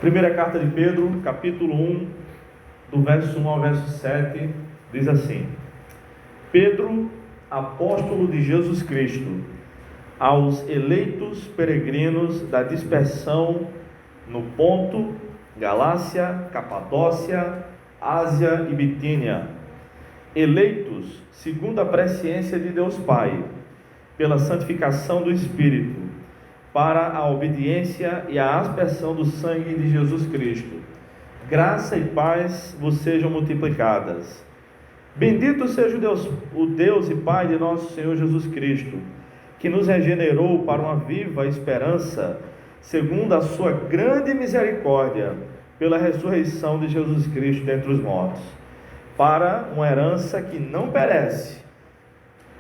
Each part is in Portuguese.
Primeira carta de Pedro, capítulo 1, do verso 1 ao verso 7, diz assim: Pedro, apóstolo de Jesus Cristo, aos eleitos peregrinos da dispersão no Ponto, Galácia, Capadócia, Ásia e Bitínia, eleitos segundo a presciência de Deus Pai, pela santificação do Espírito, para a obediência e a aspersão do sangue de Jesus Cristo. Graça e paz vos sejam multiplicadas. Bendito seja o Deus e Pai de nosso Senhor Jesus Cristo, que nos regenerou para uma viva esperança, segundo a sua grande misericórdia, pela ressurreição de Jesus Cristo dentre os mortos, para uma herança que não perece,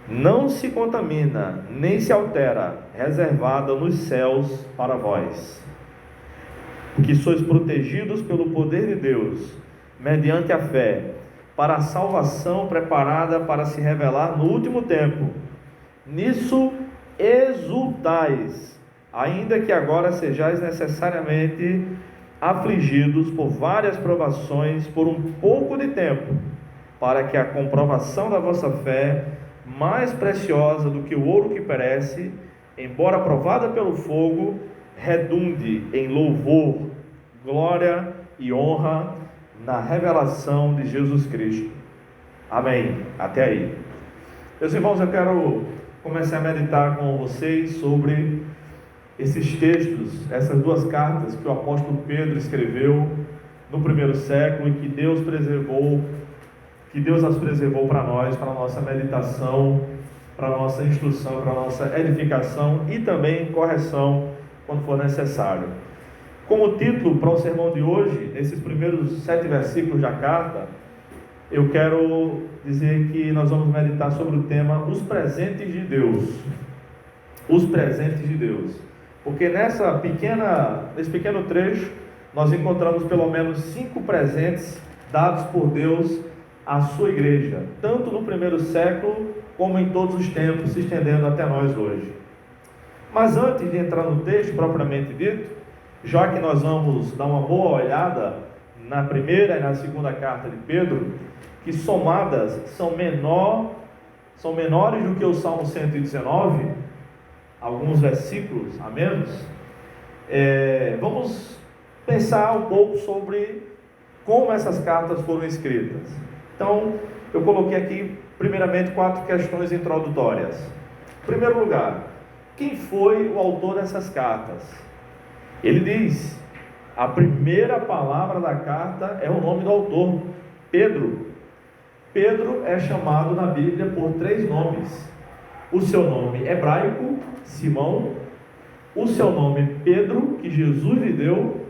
não se contamina, nem se altera, reservada nos céus para vós, que sois protegidos pelo poder de Deus, mediante a fé, para a salvação preparada para se revelar no último tempo. Nisso exultais, ainda que agora sejais necessariamente afligidos por várias provações por um pouco de tempo, para que a comprovação da vossa fé, mais preciosa do que o ouro que perece, embora provada pelo fogo, redunde em louvor, glória e honra na revelação de Jesus Cristo. Amém. Até aí. Meus irmãos, eu quero começar a meditar com vocês sobre esses textos, essas duas cartas que o apóstolo Pedro escreveu no primeiro século e que Deus as preservou para nós, para a nossa meditação, para a nossa instrução, para a nossa edificação e também correção quando for necessário. Como título para o sermão de hoje, nesses primeiros 7 versículos da carta, eu quero dizer que nós vamos meditar sobre o tema os presentes de Deus. Os presentes de Deus. Porque nesse pequeno trecho, nós encontramos pelo menos 5 presentes dados por Deus à sua igreja, tanto no primeiro século como em todos os tempos, se estendendo até nós hoje. Mas antes de entrar no texto propriamente dito, já que nós vamos dar uma boa olhada na primeira e na segunda carta de Pedro, que somadas são menores do que o Salmo 119, alguns versículos a menos, vamos pensar um pouco sobre como essas cartas foram escritas. Então, eu coloquei aqui, primeiramente, 4 questões introdutórias. Em primeiro lugar, quem foi o autor dessas cartas? Ele diz, a primeira palavra da carta é o nome do autor, Pedro. Pedro é chamado na Bíblia por 3 nomes. O seu nome hebraico, Simão. O seu nome Pedro, que Jesus lhe deu,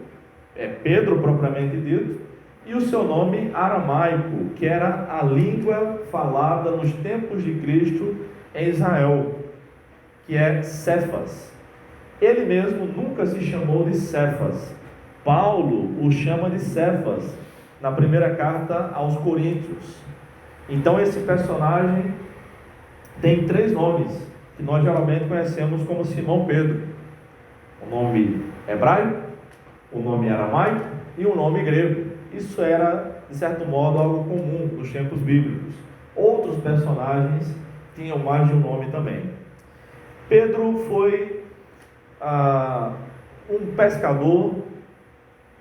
é Pedro propriamente dito. E o seu nome aramaico, que era a língua falada nos tempos de Cristo em Israel, que é Cefas. Ele mesmo nunca se chamou de Cefas. Paulo o chama de Cefas na primeira carta aos Coríntios. Então esse personagem tem 3 nomes, que nós geralmente conhecemos como Simão Pedro. O nome hebraico, o nome aramaico e o nome grego. Isso era, de certo modo, algo comum nos tempos bíblicos. Outros personagens tinham mais de um nome também. Pedro foi um pescador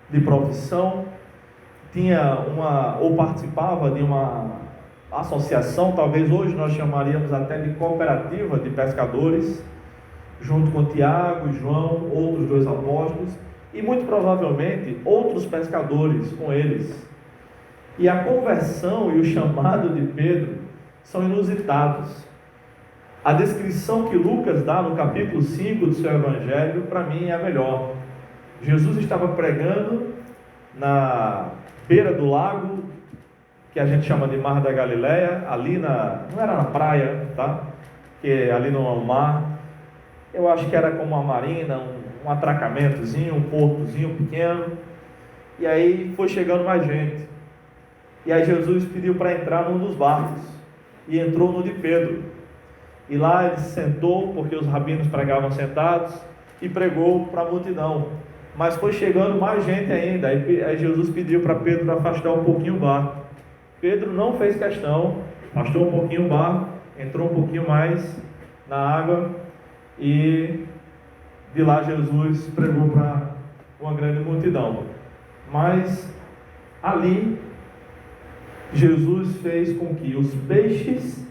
de profissão, participava de uma associação, talvez hoje nós chamaríamos até de cooperativa de pescadores, junto com Tiago e João, outros 2 apóstolos, e muito provavelmente outros pescadores com eles. E a conversão e o chamado de Pedro são inusitados. A descrição que Lucas dá no capítulo 5 do seu evangelho, para mim, é a melhor. Jesus estava pregando na beira do lago, que a gente chama de Mar da Galileia, não era na praia, tá? Que é ali no mar. Eu acho que era como uma marina, um atracamentozinho, um portozinho pequeno. E aí foi chegando mais gente. E aí Jesus pediu para entrar num dos barcos. E entrou no de Pedro. E lá ele se sentou, porque os rabinos pregavam sentados, e pregou para a multidão. mas foi chegando mais gente ainda. Aí Jesus pediu para Pedro afastar um pouquinho o barco. Pedro não fez questão, afastou um pouquinho o barco, entrou um pouquinho mais na água, e de lá Jesus pregou para uma grande multidão. Mas ali Jesus fez com que os peixes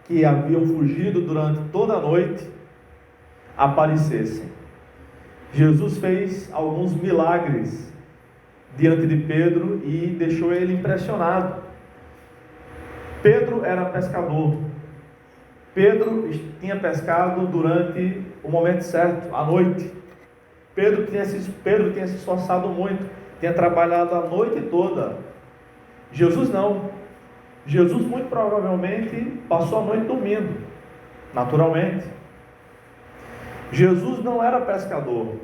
que haviam fugido durante toda a noite aparecessem. Jesus fez alguns milagres diante de Pedro e deixou ele impressionado. Pedro era pescador. Pedro tinha pescado durante o momento certo, à noite. Pedro tinha se esforçado muito, tinha trabalhado a noite toda. Jesus não. Jesus muito provavelmente passou a noite dormindo, naturalmente. Jesus não era pescador.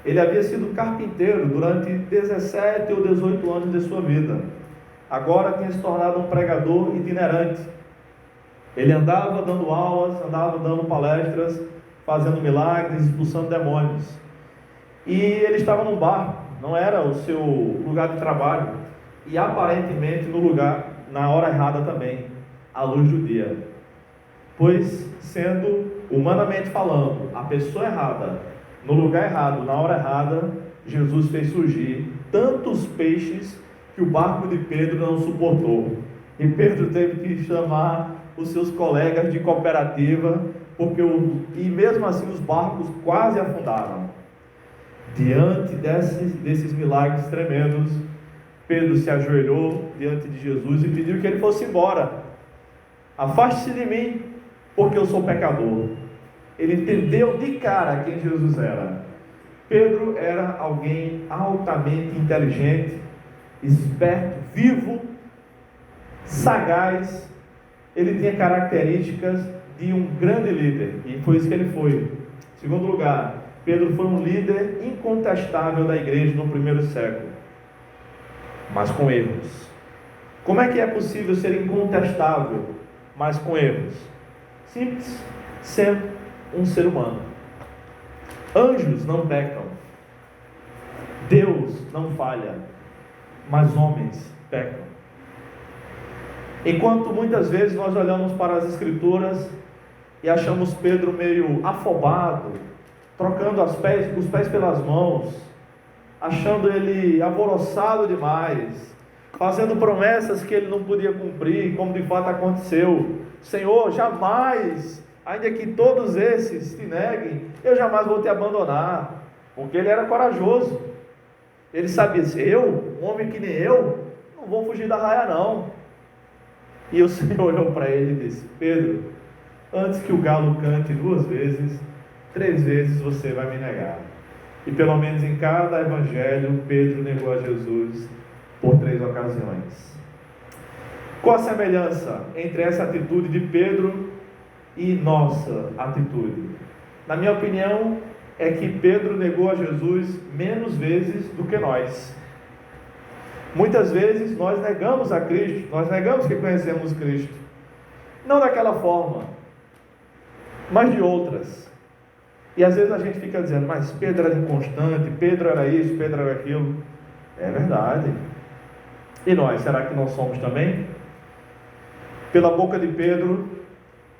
Ele havia sido carpinteiro durante 17 ou 18 anos de sua vida. Agora tinha se tornado um pregador itinerante. Ele andava dando aulas, andava dando palestras, fazendo milagres, expulsando demônios. E ele estava num barco, não era o seu lugar de trabalho. E aparentemente na hora errada também, à luz do dia. Pois, sendo humanamente falando, a pessoa errada, no lugar errado, na hora errada, Jesus fez surgir tantos peixes que o barco de Pedro não suportou. E Pedro teve que chamar os seus colegas de cooperativa, e mesmo assim os barcos quase afundaram. Diante desses milagres tremendos, Pedro se ajoelhou diante de Jesus e pediu que ele fosse embora. Afaste-se de mim, porque eu sou pecador. Ele entendeu de cara quem Jesus era. Pedro era alguém altamente inteligente, esperto, vivo, sagaz. Ele tinha características de um grande líder, e foi isso que ele foi. Em segundo lugar, Pedro foi um líder incontestável da igreja no primeiro século, mas com erros. Como é que é possível ser incontestável, mas com erros? Simples, sendo um ser humano. Anjos não pecam, Deus não falha, mas homens pecam. Enquanto muitas vezes nós olhamos para as Escrituras e achamos Pedro meio afobado, trocando os pés pelas mãos, achando ele alvoroçado demais, fazendo promessas que ele não podia cumprir, como de fato aconteceu. Senhor, jamais, ainda que todos esses te neguem, eu jamais vou te abandonar, porque ele era corajoso. Ele sabia, um homem que nem eu, não vou fugir da raia não. E o Senhor olhou para ele e disse: Pedro, antes que o galo cante 2 vezes, 3 vezes você vai me negar. E pelo menos em cada evangelho, Pedro negou a Jesus por 3 ocasiões. Qual a semelhança entre essa atitude de Pedro e nossa atitude? Na minha opinião, é que Pedro negou a Jesus menos vezes do que nós. Muitas vezes nós negamos a Cristo, nós negamos que conhecemos Cristo. Não daquela forma, mas de outras. E às vezes a gente fica dizendo, mas Pedro era inconstante, Pedro era isso, Pedro era aquilo. É verdade. E nós, será que nós somos também? Pela boca de Pedro,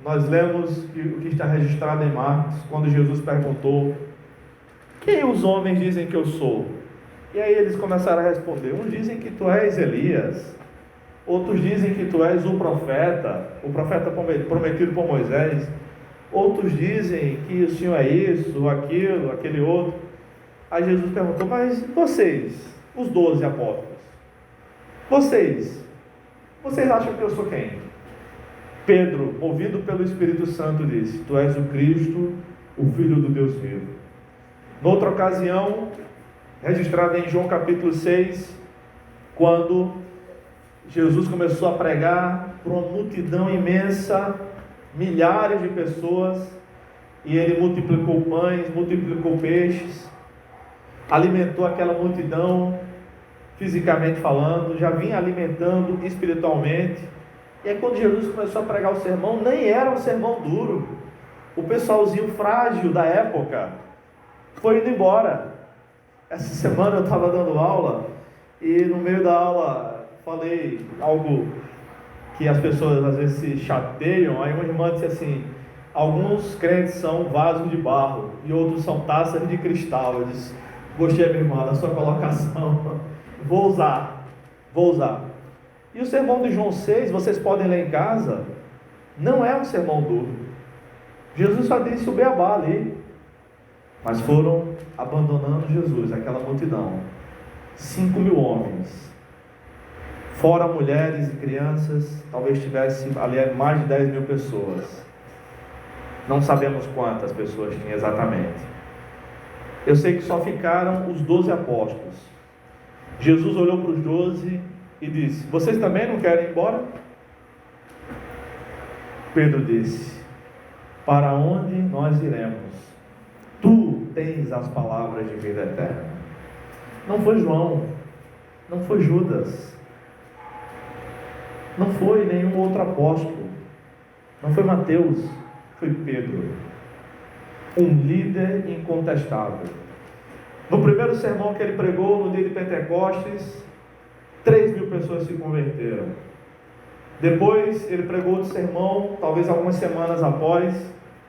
nós lemos o que está registrado em Marcos, quando Jesus perguntou: quem os homens dizem que eu sou? E aí eles começaram a responder: uns dizem que tu és Elias, outros dizem que tu és o profeta prometido por Moisés, outros dizem que o Senhor é isso, aquilo, aquele outro. Aí Jesus perguntou: mas vocês, os 12 apóstolos, vocês acham que eu sou quem? Pedro, movido pelo Espírito Santo, disse: tu és o Cristo, o Filho do Deus vivo. Noutra ocasião, registrada em João capítulo 6, quando Jesus começou a pregar para uma multidão imensa, milhares de pessoas, e ele multiplicou pães, multiplicou peixes, alimentou aquela multidão, fisicamente falando, já vinha alimentando espiritualmente. E aí quando Jesus começou a pregar o sermão, nem era um sermão duro, o pessoalzinho frágil da época foi indo embora. Essa semana eu estava dando aula e no meio da aula falei algo que as pessoas às vezes se chateiam. Aí uma irmã disse assim: alguns crentes são vasos de barro e outros são taças de cristal. Eu disse: gostei, minha irmã, da sua colocação. Vou usar. E o sermão de João 6, vocês podem ler em casa, não é um sermão duro. Jesus só disse o beabá ali, mas foram abandonando Jesus, aquela multidão. 5.000 homens, fora mulheres e crianças, talvez tivesse ali mais de 10.000 pessoas. Não sabemos quantas pessoas tinha exatamente. Eu sei que só ficaram os 12 apóstolos. Jesus olhou para os 12 e disse: vocês também não querem ir embora? Pedro disse: para onde nós iremos? Tu tens as palavras de vida eterna. Não foi João, não foi Judas, não foi nenhum outro apóstolo, não foi Mateus, foi Pedro, um líder incontestável. No primeiro sermão que ele pregou no dia de Pentecostes, 3.000 pessoas se converteram. Depois ele pregou outro sermão, talvez algumas semanas após,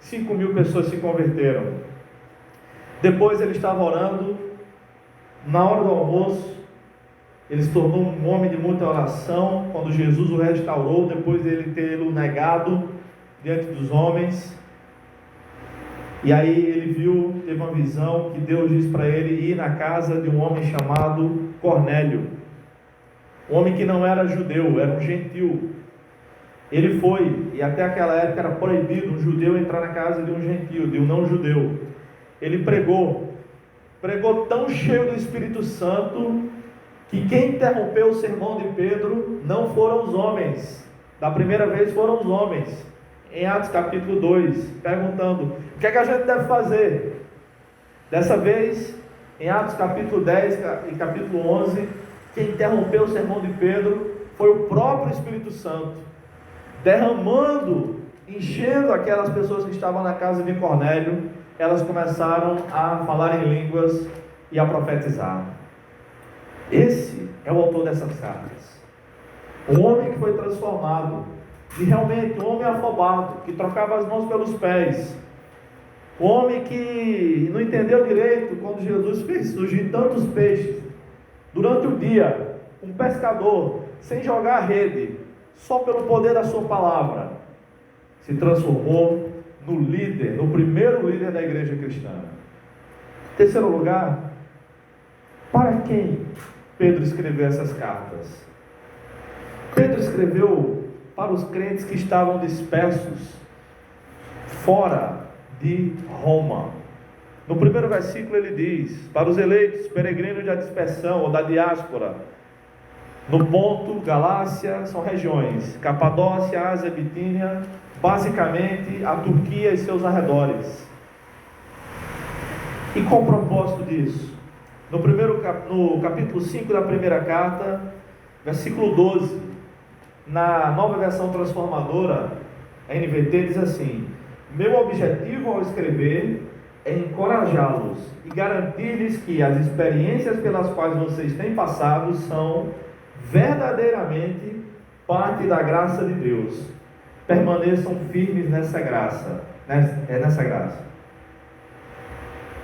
5.000 pessoas se converteram. Depois ele estava orando, na hora do almoço, ele se tornou um homem de muita oração, quando Jesus o restaurou, depois de ele tê-lo negado diante dos homens. E aí ele viu, teve uma visão que Deus disse para ele ir na casa de um homem chamado Cornélio, um homem que não era judeu, era um gentil. Ele foi, e até aquela época era proibido um judeu entrar na casa de um gentil, de um não judeu. Ele pregou tão cheio do Espírito Santo, que quem interrompeu o sermão de Pedro não foram os homens. Da primeira vez foram os homens, em Atos capítulo 2, perguntando: o que é que a gente deve fazer? Dessa vez, em Atos capítulo 10 e capítulo 11, quem interrompeu o sermão de Pedro foi o próprio Espírito Santo, derramando, enchendo aquelas pessoas que estavam na casa de Cornélio. Elas começaram a falar em línguas e a profetizar. Esse é o autor dessas cartas, um homem que foi transformado, e realmente um homem afobado, que trocava as mãos pelos pés, um homem que não entendeu direito quando Jesus fez surgir tantos peixes durante o dia. Um pescador, sem jogar a rede, só pelo poder da sua palavra, se transformou no líder, no primeiro líder da igreja cristã. Terceiro lugar, para quem Pedro escreveu essas cartas? Pedro escreveu para os crentes que estavam dispersos fora de Roma. No primeiro versículo ele diz: para os eleitos, peregrinos da dispersão ou da diáspora, no Ponto, Galácia, são regiões, Capadócia, Ásia, Bitínia, basicamente a Turquia e seus arredores. E qual o propósito disso? No capítulo 5 da primeira carta, versículo 12, na nova versão transformadora, a NVT diz assim: meu objetivo ao escrever é encorajá-los e garantir-lhes que as experiências pelas quais vocês têm passado são verdadeiramente parte da graça de Deus. Permaneçam firmes nessa graça. Nessa graça.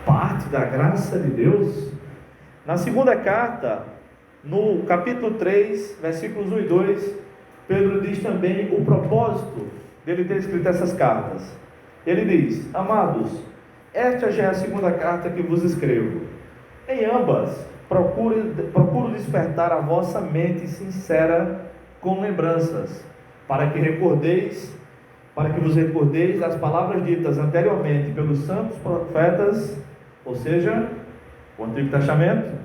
Parte da graça de Deus? Na segunda carta, no capítulo 3, versículos 1 e 2, Pedro diz também o propósito dele ter escrito essas cartas. Ele diz: amados, esta já é a segunda carta que vos escrevo. Em ambas, procuro despertar a vossa mente sincera com lembranças, para que vos recordeis das palavras ditas anteriormente pelos santos profetas, ou seja, o Antigo Testamento,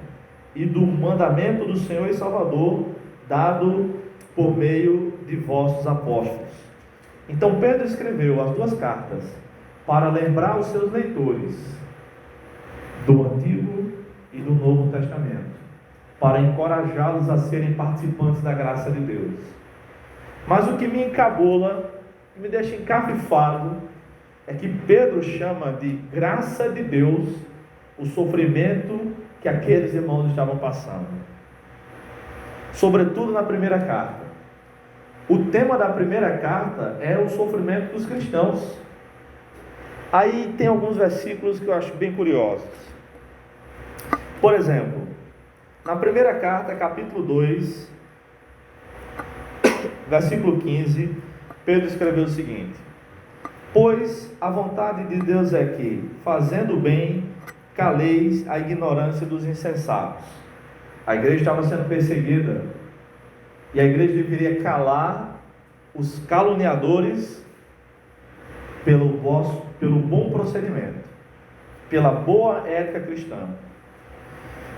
e do mandamento do Senhor e Salvador, dado por meio de vossos apóstolos. Então Pedro escreveu as duas cartas para lembrar os seus leitores do Antigo e do Novo Testamento, para encorajá-los a serem participantes da graça de Deus. Mas o que me encabula, que me deixa encafifado, é que Pedro chama de graça de Deus o sofrimento que aqueles irmãos estavam passando. Sobretudo na primeira carta. O tema da primeira carta é o sofrimento dos cristãos. Aí tem alguns versículos que eu acho bem curiosos. Por exemplo, na primeira carta, capítulo 2, versículo 15, Pedro escreveu o seguinte: pois a vontade de Deus é que, fazendo bem, caleis a ignorância dos insensatos. A igreja estava sendo perseguida, e a igreja deveria calar os caluniadores pelo bom procedimento, pela boa ética cristã.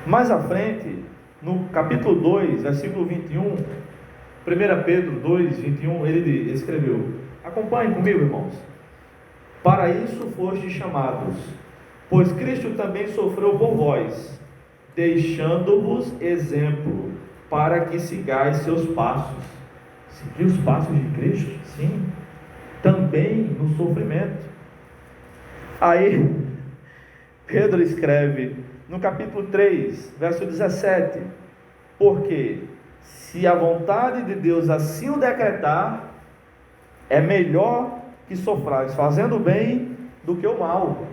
Mais à frente, no capítulo 2, versículo 21, 1 Pedro 2, 21, ele escreveu: acompanhem comigo, irmãos. Para isso fostes chamados, pois Cristo também sofreu por vós, deixando-vos exemplo, para que sigais seus passos. Seguir os passos de Cristo? Sim, também no sofrimento. Aí, Pedro escreve no capítulo 3, verso 17: porque se a vontade de Deus assim o decretar, é melhor que sofrais fazendo o bem do que o mal.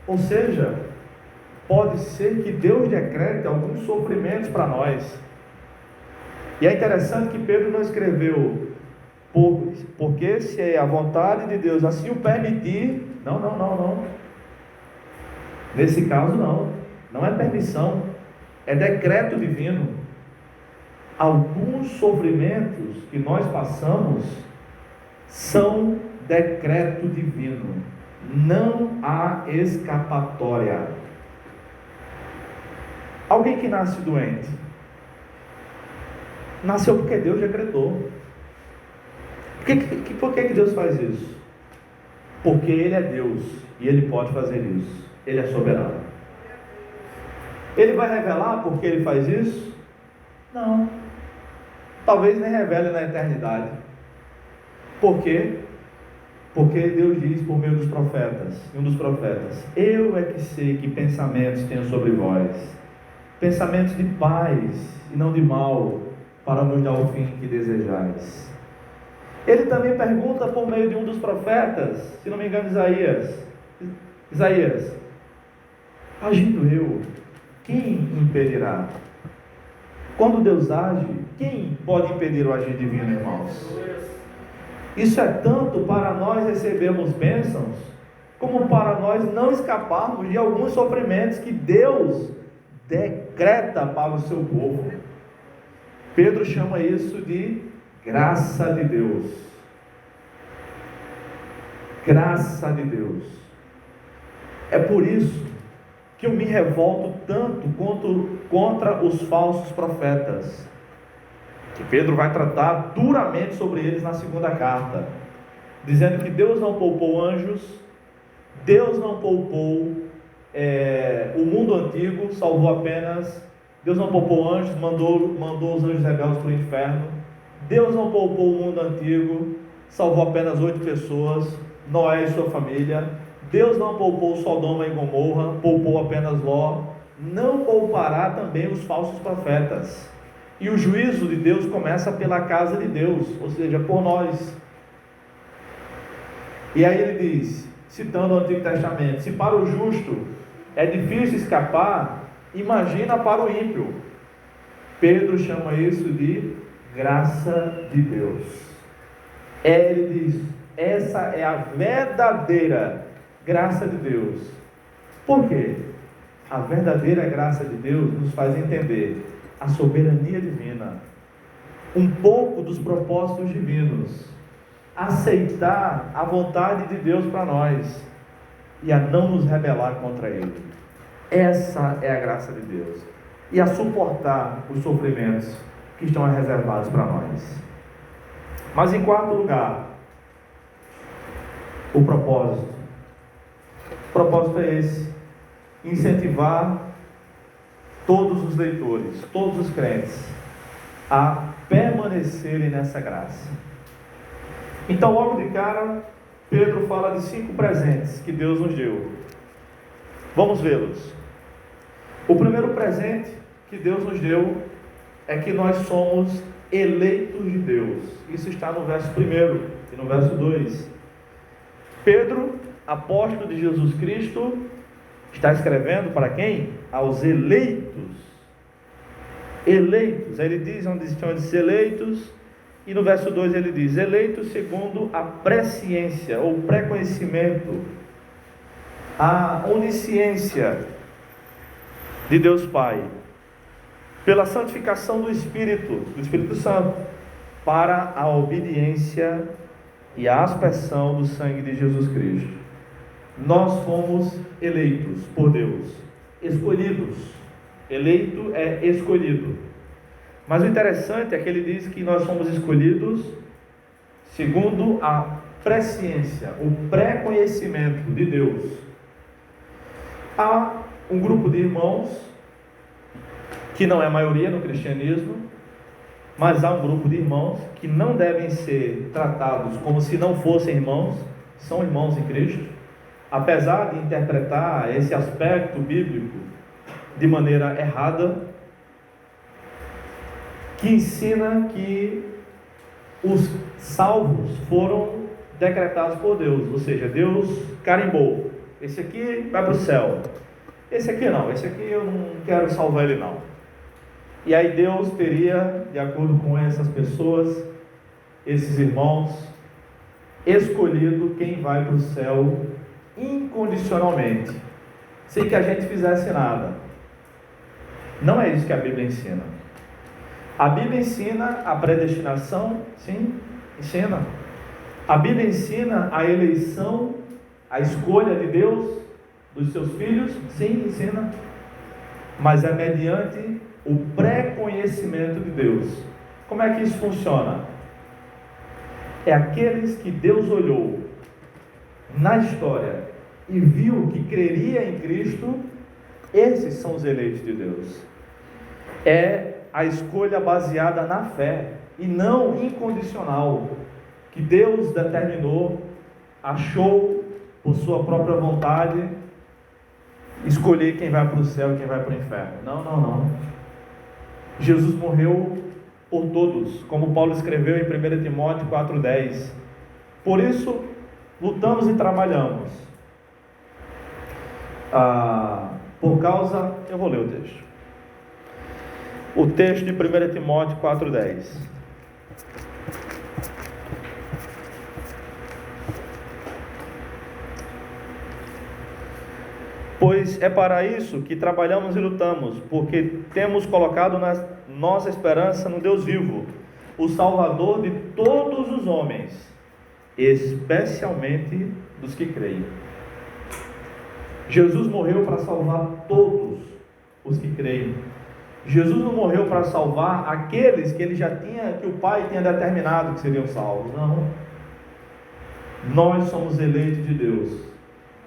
Ou seja, pode ser que Deus decrete alguns sofrimentos para nós. E é interessante que Pedro não escreveu porque se é a vontade de Deus assim o permitir. Não. Nesse caso não é permissão, é decreto divino. Alguns sofrimentos que nós passamos são decreto divino. Não há escapatória. Alguém que nasce doente, nasceu porque Deus decretou. Por que Deus faz isso? Porque Ele é Deus e Ele pode fazer isso. Ele é soberano. Ele vai revelar porque Ele faz isso? Não. Talvez nem revele na eternidade. Por quê? Porque Deus diz por meio dos profetas, um dos profetas: eu é que sei que pensamentos tenho sobre vós, pensamentos de paz e não de mal, para nos dar o fim que desejais. Ele também pergunta por meio de um dos profetas, se não me engano, Isaías: agindo eu, quem impedirá? Quando Deus age, quem pode impedir o agir divino, irmãos? Isso é tanto para nós recebermos bênçãos, como para nós não escaparmos de alguns sofrimentos que Deus decreta para o seu povo. Pedro chama isso de graça de Deus. Graça de Deus. É por isso que eu me revolto tanto contra os falsos profetas, que Pedro vai tratar duramente sobre eles na segunda carta, dizendo que Deus não poupou anjos, Deus não poupou o mundo antigo, salvou apenas. Deus não poupou anjos, mandou os anjos rebeldes para o inferno. Deus não poupou o mundo antigo, salvou apenas 8 pessoas, Noé e sua família. Deus não poupou Sodoma e Gomorra, poupou apenas Ló. Não poupará também os falsos profetas. E o juízo de Deus começa pela casa de Deus, ou seja, por nós. E aí ele diz, citando o Antigo Testamento: se para o justo é difícil escapar, imagina para o ímpio. Pedro chama isso de graça de Deus. Ele diz: essa é a verdadeira graça de Deus. Por quê? A verdadeira graça de Deus nos faz entender a soberania divina, um pouco dos propósitos divinos, aceitar a vontade de Deus para nós e a não nos rebelar contra Ele. Essa é a graça de Deus. E a suportar os sofrimentos que estão reservados para nós. Mas em quarto lugar, o propósito. O propósito é esse: incentivar todos os leitores, todos os crentes, a permanecerem nessa graça. Então, logo de cara, Pedro fala de 5 presentes que Deus nos deu. Vamos vê-los. O primeiro presente que Deus nos deu é que nós somos eleitos de Deus. Isso está no verso 1 e no verso 2. Pedro, apóstolo de Jesus Cristo, está escrevendo para quem? Aos eleitos. Eleitos, ele diz onde estão esses eleitos, e no verso 2 ele diz: eleitos segundo a presciência, ou pré-conhecimento, a onisciência de Deus Pai, pela santificação do Espírito Santo, para a obediência e a aspersão do sangue de Jesus Cristo. Nós fomos eleitos por Deus, escolhidos. Eleito é escolhido. Mas o interessante é que ele diz que nós fomos escolhidos segundo a presciência, o pré-conhecimento de Deus. Há um grupo de irmãos, que não é a maioria no cristianismo, mas há um grupo de irmãos que não devem ser tratados como se não fossem irmãos, são irmãos em Cristo, apesar de interpretar esse aspecto bíblico de maneira errada, que ensina que os salvos foram decretados por Deus, ou seja, Deus carimbou: esse aqui vai para o céu, esse aqui não, esse aqui eu não quero salvar ele não. E aí Deus teria, de acordo com essas pessoas, esses irmãos, escolhido quem vai para o céu incondicionalmente, sem que a gente fizesse nada. Não é isso que a Bíblia ensina. A Bíblia ensina a predestinação, sim, ensina. A Bíblia ensina a eleição, a escolha de Deus dos seus filhos, sim, ensina. Mas é mediante o pré-conhecimento de Deus. Como é que isso funciona? É aqueles que Deus olhou na história e viu que creria em Cristo, esses são os eleitos de Deus. É a escolha baseada na fé e não incondicional, que Deus determinou, achou por sua própria vontade escolher quem vai para o céu e quem vai para o inferno. Não. Jesus morreu por todos, como Paulo escreveu em 1 Timóteo 4,10. Por isso, lutamos e trabalhamos. Eu vou ler o texto. O texto de 1 Timóteo 4,10. Pois é para isso que trabalhamos e lutamos, porque temos colocado nossa esperança no Deus vivo, o Salvador de todos os homens, especialmente dos que creem. Jesus morreu para salvar todos os que creem. Jesus não morreu para salvar aqueles que que o Pai tinha determinado que seriam salvos. Não. Nós somos eleitos de Deus,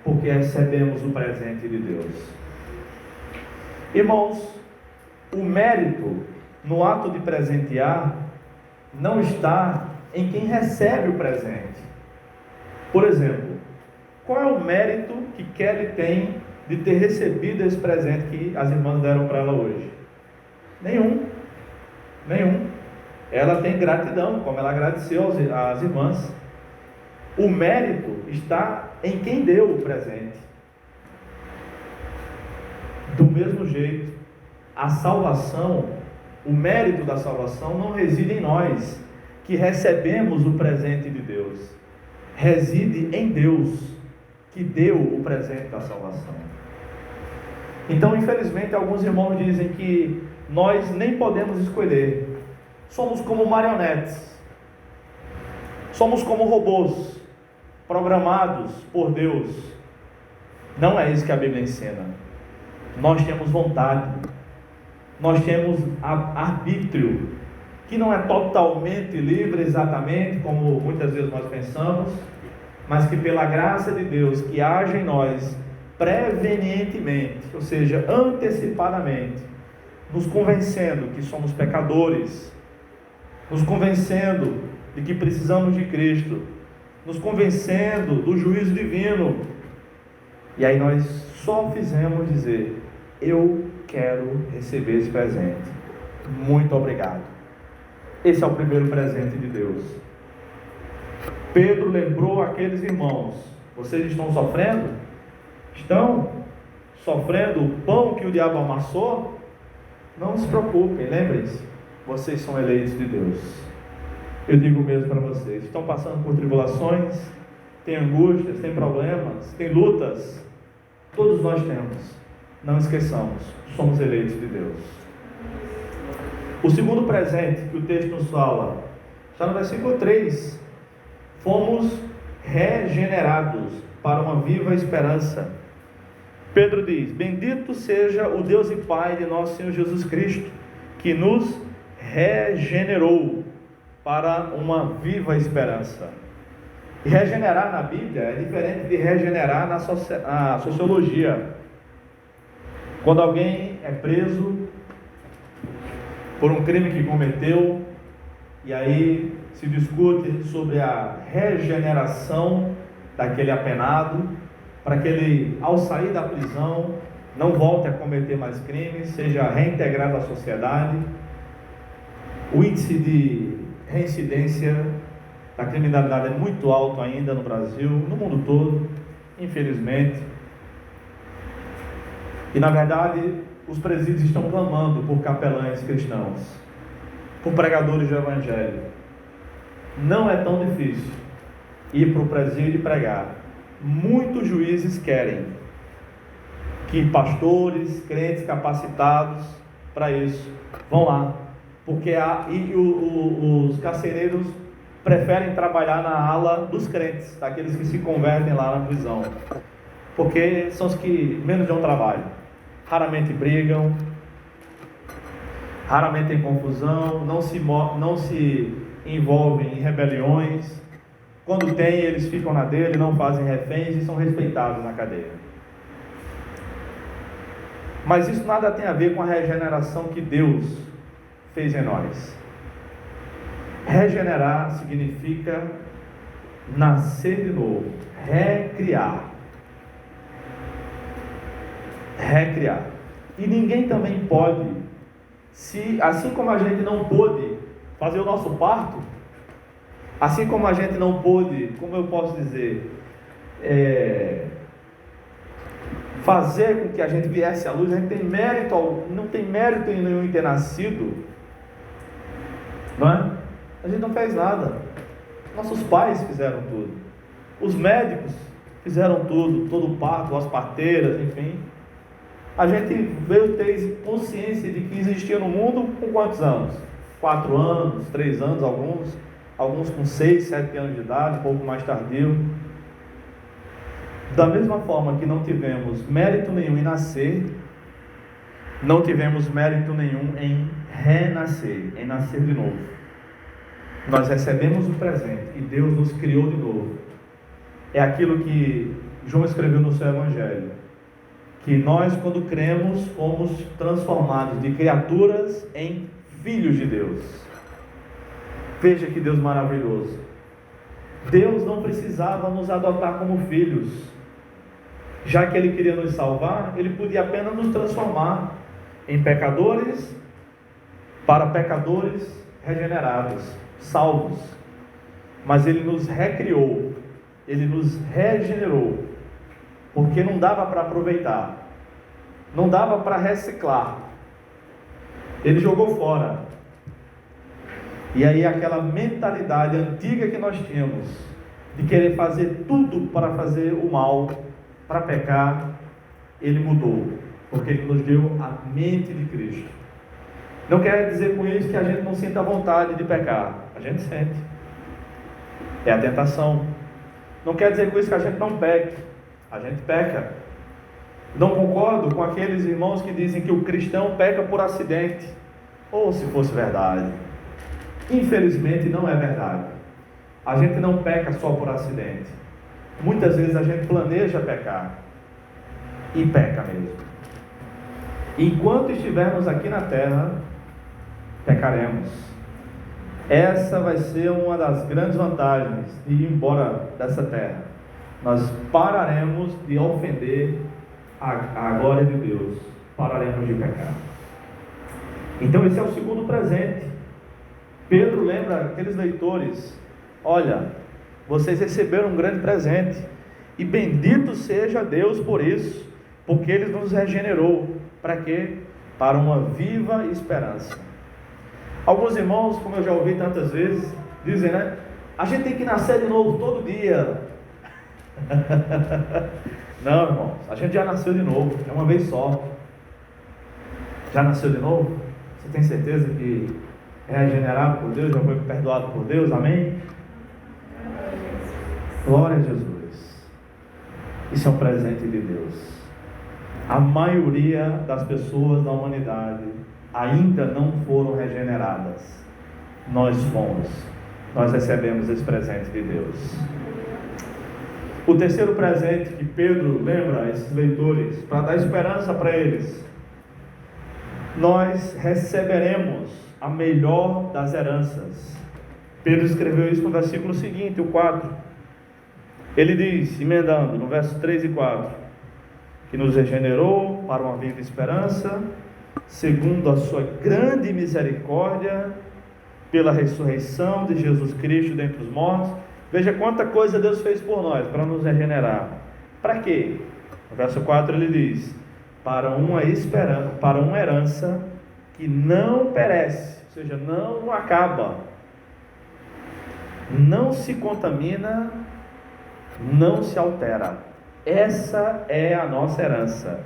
porque recebemos o presente de Deus. Irmãos, o mérito no ato de presentear não está em quem recebe o presente. Por exemplo, qual é o mérito que Kelly tem de ter recebido esse presente que as irmãs deram para ela hoje? Nenhum. Ela tem gratidão, como ela agradeceu às irmãs. O mérito está em quem deu o presente. Do mesmo jeito, a salvação, o mérito da salvação não reside em nós, que recebemos o presente de Deus. Reside em Deus, que deu o presente da salvação. Então, infelizmente, alguns irmãos dizem que nós nem podemos escolher. Somos como marionetes. Somos como robôs, programados por Deus. Não é isso que a Bíblia ensina. Nós temos vontade, nós temos arbítrio, que não é totalmente livre exatamente como muitas vezes nós pensamos, mas que pela graça de Deus que age em nós prevenientemente, ou seja, antecipadamente, nos convencendo que somos pecadores, nos convencendo de que precisamos de Cristo, nos convencendo do juízo divino. E aí nós só fizemos dizer: eu quero receber esse presente. Muito obrigado. Esse é o primeiro presente de Deus. Pedro lembrou aqueles irmãos: vocês estão sofrendo? Estão sofrendo o pão que o diabo amassou? Não se preocupem, lembrem-se, vocês são eleitos de Deus. Eu digo mesmo para vocês: estão passando por tribulações, tem angústias, tem problemas, tem lutas. Todos nós temos. Não esqueçamos, somos eleitos de Deus. O segundo presente que o texto nos fala está no versículo 3. Fomos regenerados para uma viva esperança. Pedro diz: bendito seja o Deus e Pai de nosso Senhor Jesus Cristo, que nos regenerou para uma viva esperança. E regenerar na Bíblia é diferente de regenerar na sociologia. Quando alguém é preso por um crime que cometeu, e aí se discute sobre a regeneração daquele apenado, para que ele, ao sair da prisão, não volte a cometer mais crimes, seja reintegrado à sociedade. O índice de reincidência da criminalidade é muito alto ainda no Brasil, no mundo todo, infelizmente. E na verdade, os presídios estão clamando por capelães cristãos, por pregadores do Evangelho. Não é tão difícil ir para o presídio e pregar. Muitos juízes querem que pastores, crentes capacitados para isso vão lá, porque os carcereiros preferem trabalhar na ala dos crentes, daqueles que se convertem lá na prisão, porque são os que menos dão trabalho, raramente brigam, raramente tem confusão, não se envolvem em rebeliões. Quando tem, eles ficam na dele, não fazem reféns e são respeitados na cadeia. Mas isso nada tem a ver com a regeneração que Deus fez em nós. Regenerar significa nascer de novo, recriar. Recriar. E ninguém também pode, assim como a gente não pôde fazer o nosso parto, assim como a gente não pôde, como eu posso dizer, fazer com que a gente viesse à luz, a gente tem mérito, não tem mérito nenhum em ter nascido, não é? A gente não fez nada. Nossos pais fizeram tudo. Os médicos fizeram tudo, todo o parto, as parteiras, enfim. A gente veio ter consciência de que existia no mundo com quantos anos? 4 anos, 3 anos, alguns com 6, 7 anos de idade, um pouco mais tardio. Da mesma forma que não tivemos mérito nenhum em nascer, não tivemos mérito nenhum em renascer, em nascer de novo. Nós recebemos o presente e Deus nos criou de novo. É aquilo que João escreveu no seu Evangelho, que nós, quando cremos, fomos transformados de criaturas em filhos de Deus. Veja que Deus maravilhoso. Deus não precisava nos adotar como filhos. Já que Ele queria nos salvar, Ele podia apenas nos transformar em pecadores, para pecadores regenerados, salvos. Mas Ele nos recriou, Ele nos regenerou, porque não dava para aproveitar, não dava para reciclar. Ele jogou fora. E aí aquela mentalidade antiga que nós tínhamos, de querer fazer tudo para fazer o mal, para pecar, Ele mudou, porque Ele nos deu a mente de Cristo. Não quer dizer com isso que a gente não sinta vontade de pecar. A gente sente. É a tentação. Não quer dizer com isso que a gente não peque. A gente peca. Não concordo com aqueles irmãos que dizem que o cristão peca por acidente. Ou se fosse verdade. Infelizmente não é verdade. A gente não peca só por acidente. Muitas vezes a gente planeja pecar. E peca mesmo. Enquanto estivermos aqui na terra, pecaremos. Essa vai ser uma das grandes vantagens de ir embora dessa terra. Nós pararemos de ofender a glória de Deus. pararemos de pecar. Então esse é o segundo presente. Pedro lembra aqueles leitores: olha, vocês receberam um grande presente, e bendito seja Deus por isso, porque Ele nos regenerou. Para quê? Para uma viva esperança. Alguns irmãos, como eu já ouvi tantas vezes, dizem, né? A gente tem que nascer de novo todo dia. Não, irmãos, a gente já nasceu de novo, é uma vez só. Já nasceu de novo? Você tem certeza que é regenerado por Deus, já foi perdoado por Deus? Amém? Glória a Jesus. Isso é um presente de Deus. A maioria das pessoas da humanidade ainda não foram regeneradas. Nós fomos. Nós recebemos esse presente de Deus. O terceiro presente que Pedro lembra a esses leitores, para dar esperança para eles: nós receberemos a melhor das heranças. Pedro escreveu isso no versículo seguinte, o 4. Ele diz, emendando no verso 3 e 4, que nos regenerou para uma viva esperança, segundo a sua grande misericórdia, pela ressurreição de Jesus Cristo dentre os mortos. Veja quanta coisa Deus fez por nós, para nos regenerar. Para quê? No verso 4 ele diz: para uma herança que não perece, ou seja, não acaba, não se contamina, não se altera. Essa é a nossa herança,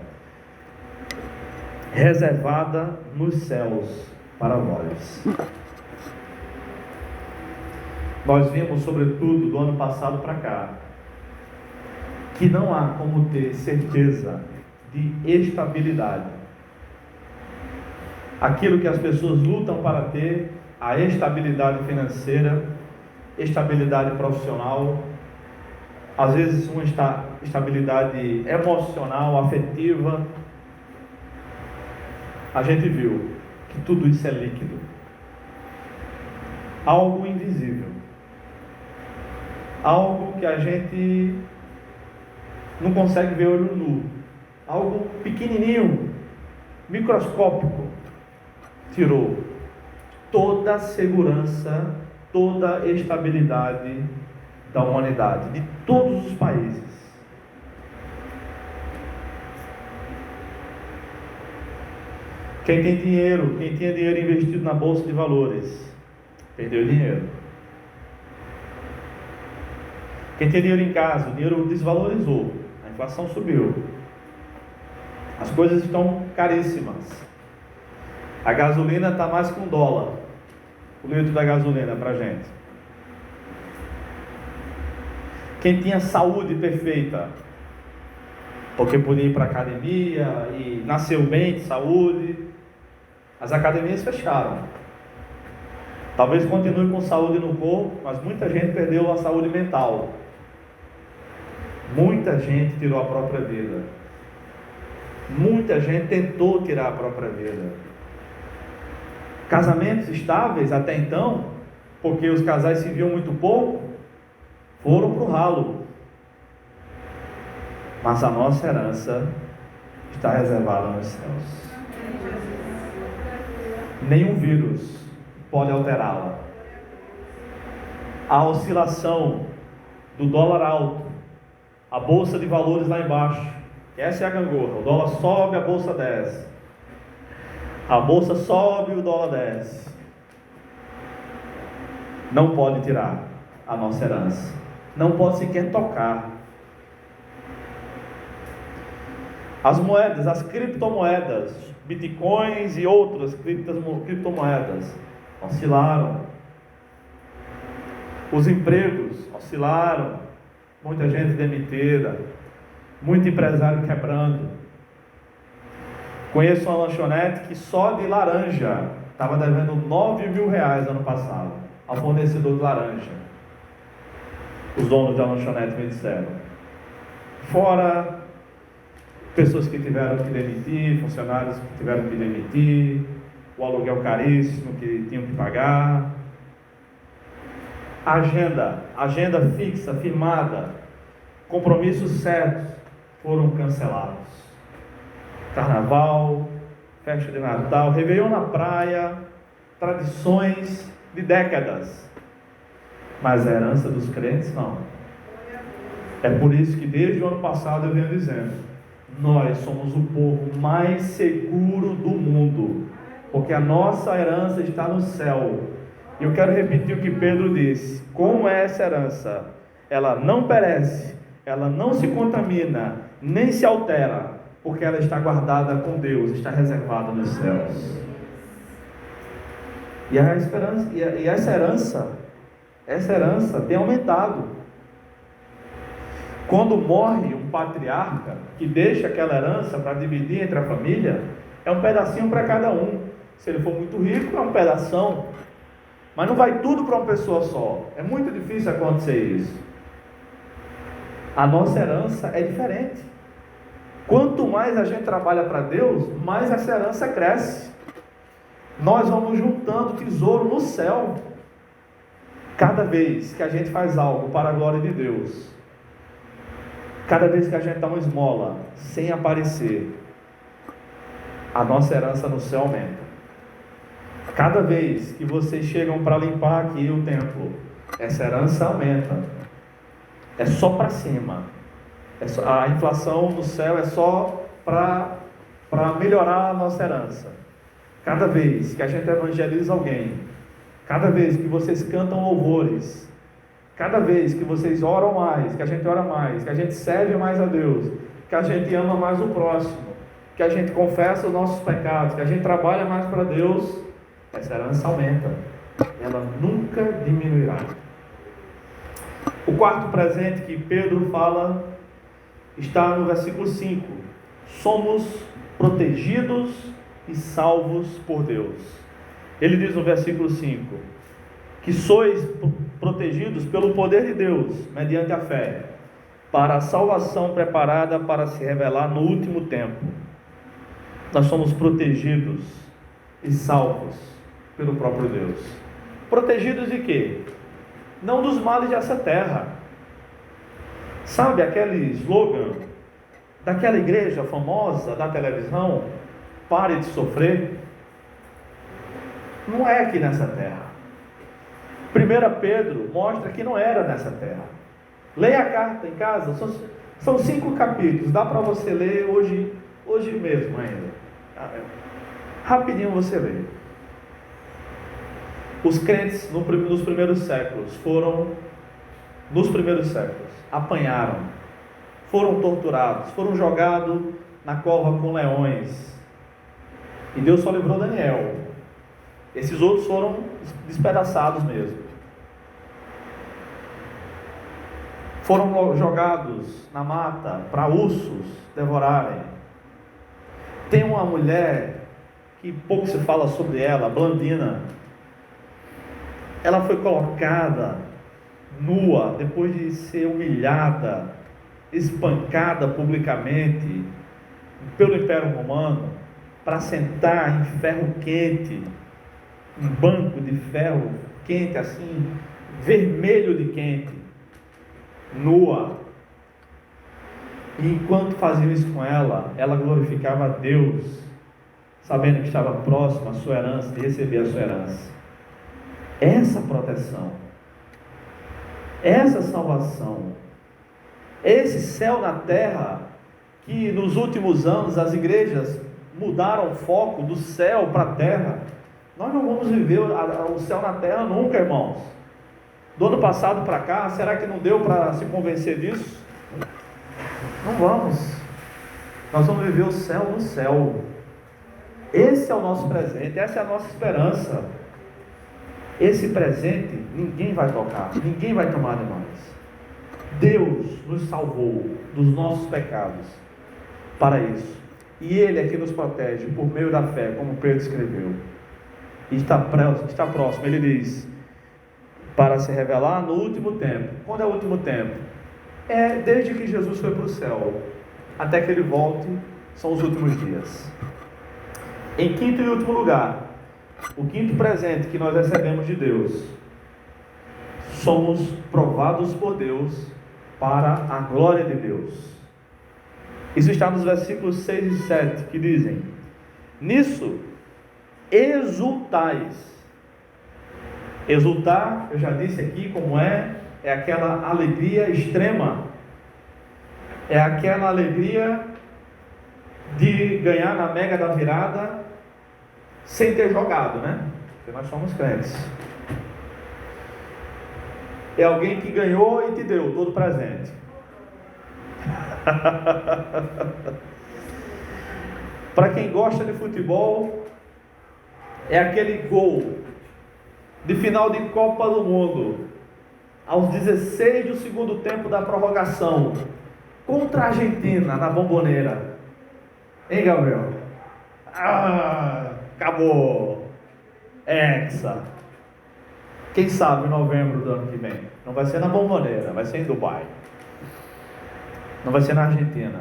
reservada nos céus para vós. Nós vimos, sobretudo do ano passado para cá, que não há como ter certeza de estabilidade. Aquilo que as pessoas lutam para ter, a estabilidade financeira, estabilidade profissional, às vezes uma estabilidade emocional, afetiva. A gente viu que tudo isso é líquido, algo invisível, algo que a gente não consegue ver olho nu, algo pequenininho, microscópico, tirou toda a segurança, toda a estabilidade da humanidade, de todos os países. Quem tem dinheiro, quem tinha dinheiro investido na bolsa de valores, perdeu dinheiro. Quem tem dinheiro em casa, o dinheiro desvalorizou, a inflação subiu, as coisas estão caríssimas. A gasolina está mais que $1, o litro da gasolina para a gente. Quem tinha saúde perfeita, porque podia ir para a academia e nasceu bem de saúde, as academias fecharam. Talvez continue com saúde no corpo, mas muita gente perdeu a saúde mental. Muita gente tirou a própria vida. Muita gente tentou tirar a própria vida. Casamentos estáveis até então, porque os casais se viam muito pouco, foram para o ralo. Mas a nossa herança está reservada nos céus. Nenhum vírus pode alterá-la. A oscilação do dólar alto, a bolsa de valores lá embaixo, essa é a gangorra. O dólar sobe, a bolsa desce. A bolsa sobe, o dólar desce. Não pode tirar a nossa herança. Não pode sequer tocar. As moedas, as criptomoedas, bitcoins e outras criptomoedas oscilaram. Os empregos oscilaram. Muita gente demitida, muito empresário quebrando. Conheço uma lanchonete que só de laranja estava devendo R$9.000 ano passado ao fornecedor de laranja. Os donos da lanchonete me disseram. Fora pessoas que tiveram que demitir, funcionários que tiveram que demitir, o aluguel caríssimo que tinham que pagar. Agenda fixa, firmada, compromissos certos foram cancelados. Carnaval, festa de Natal, Réveillon na praia, tradições de décadas. Mas a herança dos crentes não. É por isso que desde o ano passado eu venho dizendo: nós somos o povo mais seguro do mundo, porque a nossa herança está no céu. E eu quero repetir o que Pedro disse: como é essa herança? Ela não perece, ela não se contamina, nem se altera, porque ela está guardada com Deus, está reservada nos céus. E a esperança, e essa herança tem aumentado. Quando morre um patriarca que deixa aquela herança para dividir entre a família, é um pedacinho para cada um. Se ele for muito rico, é um pedação, mas não vai tudo para uma pessoa só. É muito difícil acontecer isso. A nossa herança é diferente. Quanto mais a gente trabalha para Deus, mais essa herança cresce. Nós vamos juntando tesouro no céu. Cada vez que a gente faz algo para a glória de Deus, cada vez que a gente dá uma esmola sem aparecer, a nossa herança no céu aumenta. Cada vez que vocês chegam para limpar aqui o templo, essa herança aumenta. É só para cima. A inflação no céu é só para melhorar a nossa herança. Cada vez que a gente evangeliza alguém, cada vez que vocês cantam louvores, cada vez que vocês oram mais, que a gente ora mais, que a gente serve mais a Deus, que a gente ama mais o próximo, que a gente confessa os nossos pecados, que a gente trabalha mais para Deus, essa herança aumenta. Ela nunca diminuirá. O quarto presente que Pedro fala está no versículo 5. Somos protegidos e salvos por Deus. Ele diz no versículo 5 que sois protegidos pelo poder de Deus, mediante a fé, para a salvação preparada para se revelar no último tempo. Nós somos protegidos e salvos pelo próprio Deus. Protegidos de quê? Não dos males dessa terra. Sabe aquele slogan daquela igreja famosa da televisão? Pare de sofrer. Não é aqui nessa terra. 1 Pedro mostra que não era nessa terra. Leia a carta em casa. São 5 capítulos. Dá para você ler hoje mesmo ainda. Rapidinho você lê. Os crentes nos primeiros séculos apanharam, foram torturados, foram jogados na cova com leões, e Deus só livrou Daniel. Esses outros foram despedaçados mesmo, foram jogados na mata para ursos devorarem. Tem uma mulher que pouco se fala sobre ela, Blandina. Ela foi colocada nua, depois de ser humilhada, espancada publicamente pelo Império Romano, para sentar em ferro quente, um banco de ferro quente assim, vermelho de quente, nua. E enquanto faziam isso com ela, ela glorificava a Deus, sabendo que estava próximo à sua herança, de receber a sua herança. Essa proteção, essa salvação, esse céu na terra, que nos últimos anos as igrejas mudaram o foco do céu para a terra. Nós não vamos viver o céu na terra nunca, irmãos. Do ano passado para cá, será que não deu para se convencer disso? Não vamos. Nós vamos viver o céu no céu. Esse é o nosso presente, essa é a nossa esperança. Esse presente ninguém vai tocar, ninguém vai tomar de nós. Deus nos salvou dos nossos pecados para isso. E Ele é que nos protege por meio da fé, como Pedro escreveu. E está próximo, ele diz, para se revelar no último tempo. Quando é o último tempo? É desde que Jesus foi para o céu, até que Ele volte, são os últimos dias. Em quinto e último lugar, o quinto presente que nós recebemos de Deus: somos provados por Deus para a glória de Deus. Isso está nos versículos 6 e 7, que dizem: nisso exultais. Exultar, eu já disse aqui como é aquela alegria extrema, é aquela alegria de ganhar na mega da virada sem ter jogado, né? Porque nós somos crentes. É alguém que ganhou e te deu todo presente. Para quem gosta de futebol, é aquele gol de final de Copa do Mundo, aos 16 do segundo tempo da prorrogação, contra a Argentina, na Bombonera. Hein, Gabriel? Acabou. Hexa. Quem sabe em novembro do ano que vem. Não vai ser na Bombonera, vai ser em Dubai. Não vai ser na Argentina.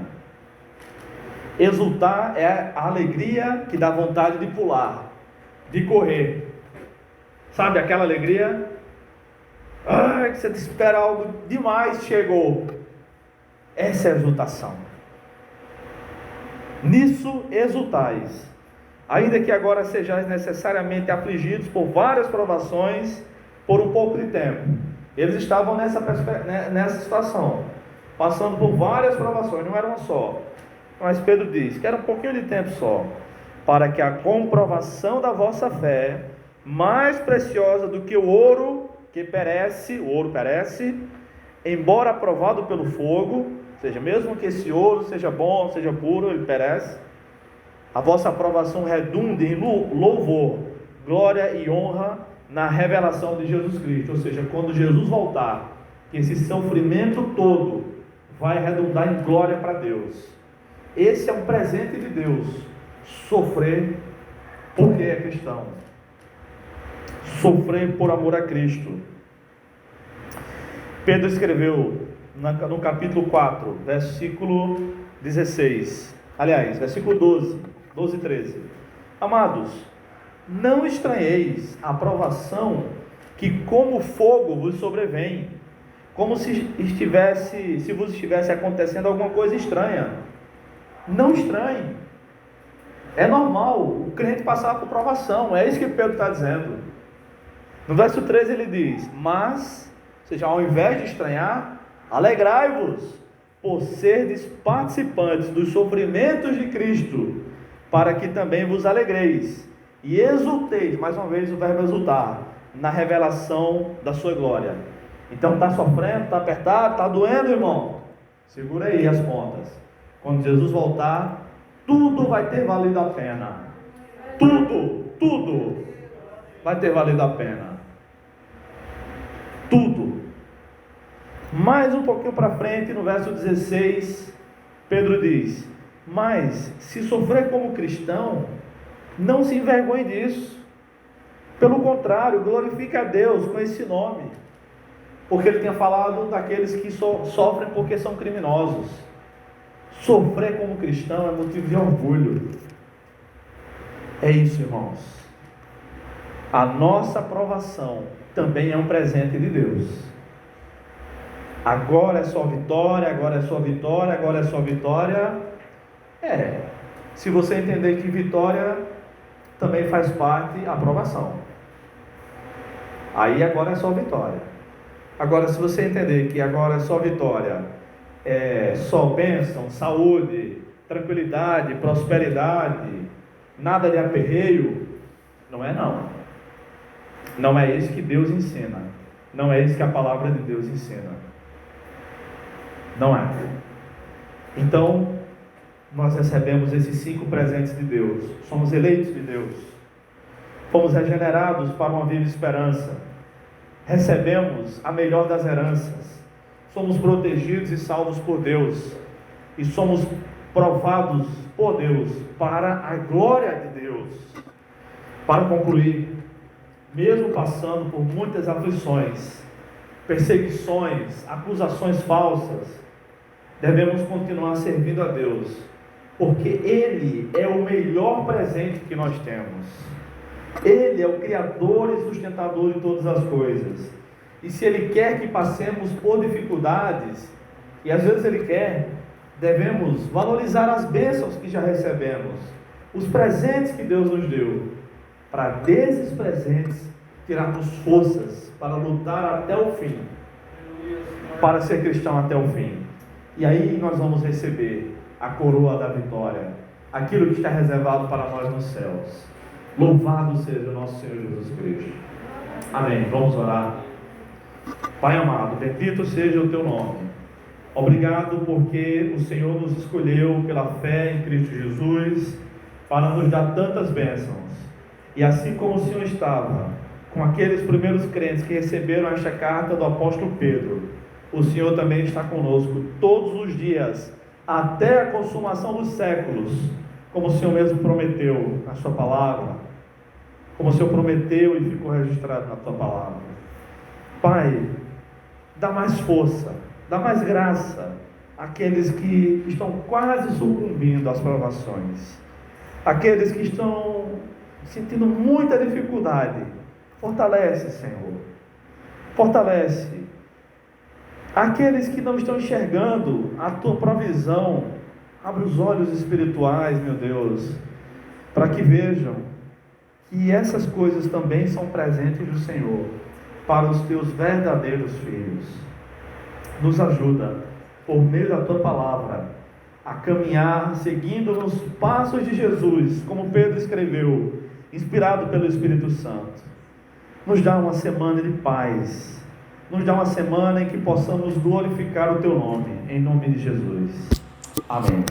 Exultar é a alegria que dá vontade de pular, de correr. Sabe aquela alegria? Que você espera algo demais, chegou. Essa é a exultação. Nisso exultais, ainda que agora sejais necessariamente afligidos por várias provações, por um pouco de tempo. Eles estavam nessa situação, passando por várias provações, não era uma só. Mas Pedro diz que era um pouquinho de tempo só, para que a comprovação da vossa fé, mais preciosa do que o ouro que perece, o ouro perece, embora aprovado pelo fogo, ou seja, mesmo que esse ouro seja bom, seja puro, ele perece, a vossa aprovação redunde em louvor, glória e honra na revelação de Jesus Cristo. Ou seja, quando Jesus voltar, que esse sofrimento todo vai redundar em glória para Deus. Esse é um presente de Deus, sofrer porque é cristão, sofrer por amor a Cristo. Pedro escreveu no capítulo 4, versículo 16, aliás, versículo 12 e 13: amados, não estranheis a provação que como fogo vos sobrevém, como se vos estivesse acontecendo alguma coisa estranha. Não estranhe, é normal o crente passar por provação, é isso que Pedro está dizendo. No verso 13 ele diz: mas, ou seja, ao invés de estranhar, alegrai-vos por serdes participantes dos sofrimentos de Cristo, para que também vos alegreis e exulteis, mais uma vez o verbo exultar, na revelação da sua glória. Então está sofrendo, está apertado, está doendo, irmão? Segura aí as pontas. Quando Jesus voltar, tudo vai ter valido a pena. Tudo vai ter valido a pena. Tudo. Mais um pouquinho para frente, no verso 16, Pedro diz: mas se sofrer como cristão, não se envergonhe disso. Pelo contrário, glorifique a Deus com esse nome. Porque ele tinha falado daqueles que sofrem porque são criminosos. Sofrer como cristão é motivo de orgulho. É isso, irmãos. A nossa aprovação também é um presente de Deus. Agora é só vitória, agora é só vitória, agora é só vitória. Se você entender que vitória também faz parte da aprovação, aí agora é só vitória. Agora, se você entender que agora é só vitória, só bênção, saúde, tranquilidade, prosperidade, nada de aperreio, não é não. Não é isso que Deus ensina. Não é isso que a palavra de Deus ensina. Não é. Então, nós recebemos esses 5 presentes de Deus. Somos eleitos de Deus. Fomos regenerados para uma viva esperança. Recebemos a melhor das heranças. Somos protegidos e salvos por Deus. E somos provados por Deus para a glória de Deus. Para concluir, mesmo passando por muitas aflições, perseguições, acusações falsas, devemos continuar servindo a Deus, porque Ele é o melhor presente que nós temos. Ele é o Criador e sustentador de todas as coisas. E se Ele quer que passemos por dificuldades, e às vezes Ele quer, devemos valorizar as bênçãos que já recebemos, os presentes que Deus nos deu, para desses presentes tirarmos forças para lutar até o fim, para ser cristão até o fim. E aí nós vamos receber a coroa da vitória, aquilo que está reservado para nós nos céus. Louvado seja o nosso Senhor Jesus Cristo. Amém. Vamos orar. Pai amado, bendito seja o teu nome. Obrigado porque o Senhor nos escolheu pela fé em Cristo Jesus para nos dar tantas bênçãos. E assim como o Senhor estava com aqueles primeiros crentes que receberam esta carta do apóstolo Pedro, o Senhor também está conosco todos os dias, até a consumação dos séculos, como o Senhor mesmo prometeu na sua palavra, como o Senhor prometeu e ficou registrado na tua palavra. Pai, dá mais força, dá mais graça àqueles que estão quase sucumbindo às provações, aqueles que estão sentindo muita dificuldade. Fortalece, Senhor, fortalece aqueles que não estão enxergando a tua provisão. Abre os olhos espirituais, meu Deus, para que vejam que essas coisas também são presentes do Senhor para os teus verdadeiros filhos. Nos ajuda, por meio da tua palavra, a caminhar seguindo nos passos de Jesus, como Pedro escreveu, inspirado pelo Espírito Santo. Nos dá uma semana de paz, nos dá uma semana em que possamos glorificar o teu nome, em nome de Jesus. Amém.